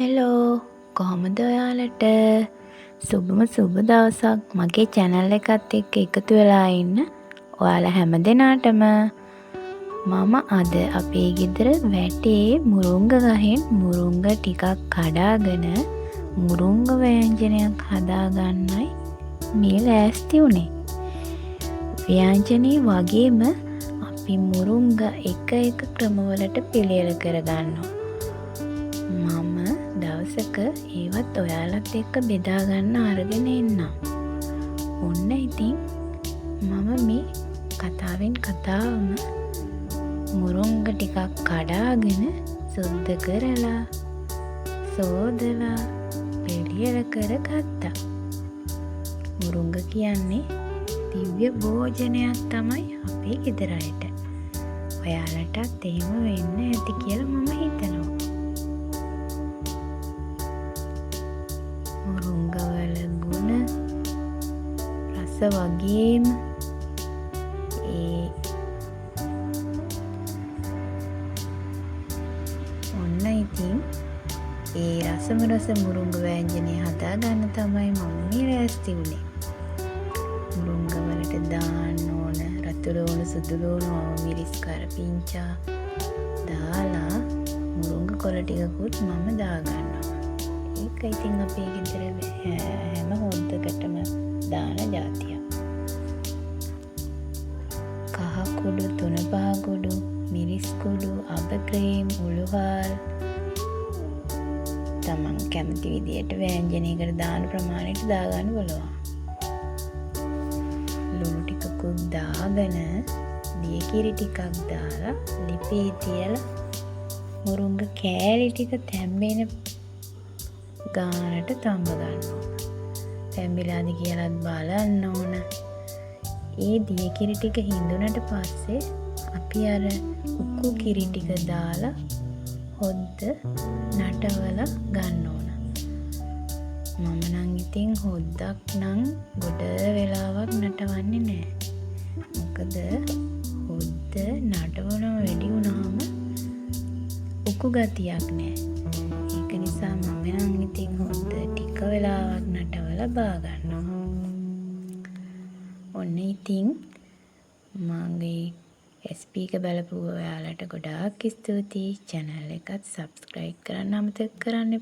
Hello කොහොමද ඔයාලට සුබම සුබ දවසක් මගේ channel එකත් එක්ක එකතු වෙලා ඉන්න ඔයාලා හැම දෙනාටම මම අද අපේ ගෙදර වැටේ මුරුංග ගහෙන් මුරුංග ටිකක් කඩාගෙන මුරුංග ව්‍යංජනයක් හදාගන්නයි මේ ලෑස්ති වුණේ. ව්‍යංජනේ වගේම අපි මුරුංග එක ක්‍රමවලට පිළියෙල කරගන්නවා. මම දවසක ඒවත් ඔයාලත් එක්ක බෙදා ගන්න අරගෙන එන්නම්. ඔන්න ඉතින් මම මේ කතාවෙන් කතාවම මුරුංග ටිකක් කඩාගෙන සුද්ධ කරලා සෝදලා පිළියෙල කරගත්තා. මුරුංග කියන්නේ දිව්‍ය භෝජනයක් තමයි අපේ ගෙදර අයට. ඔයාලටත් එහෙම වෙන්න ඇති කියලා මම හිතනවා. මුරුංගවල ගුණ රස වගේම ඔන්න ඉතින් ඒ රස මුරුංග ව්‍යංජනය හදාගන්න තමයි මම මේ ලෑස්ති වුණේ. මුරුංග වලට දාන්න ඕන රතු ලුණු සුදු ලුණු මිරිස් කරපිංචා දාලා මුරුංග කොළ ටිකකුත් මම දාගන්නවා. ඒක ඉතින් අපේ ගෙදර හැම හොද්දකටම දාන જાතියක්. කහ කුඩු තුන පහ කුඩු මිරිස් කුඩු අබ ක්‍රීම් උළුහල් තමන් කැමති විදියට ව්‍යංජනයකට දාන ප්‍රමාණයට දාගන්න බලවා. ලුණු ටිකකුත් දාගෙන දියකිරි ටිකක් දාලා ලිපේ තියලා මුරුංග කෑලි ටික තැම්බෙන ගානට තඹ ගන්නවා. තැම්බිලාද කියලාත් බලන්න ඕන. ඒ දියකිරි ටික හිඳුනට පස්සේ අපි අර උක්කු කිරි ටික දාලා හොද්ද නටවලා ගන්න ඕන. මම නම් ඉතින් හොද්දක් නම් ගොඩ වෙලාවක් නටවන්නේ නැහැ. මොකද හොද්ද නටවනම වැඩි වුණාම උක්කු ගතියක් නැහැ. ඒක නිසා මම නම් ඉතින් හොද්ද ටික වෙලාවක් නටවලා බා ගන්නවා. ඔන්න ඉතින් මගේ SP එක බලපු ඔයාලට ගොඩාක් ස්තුතියි. channel එකත් subscribe කරන්න අමතක කරන්න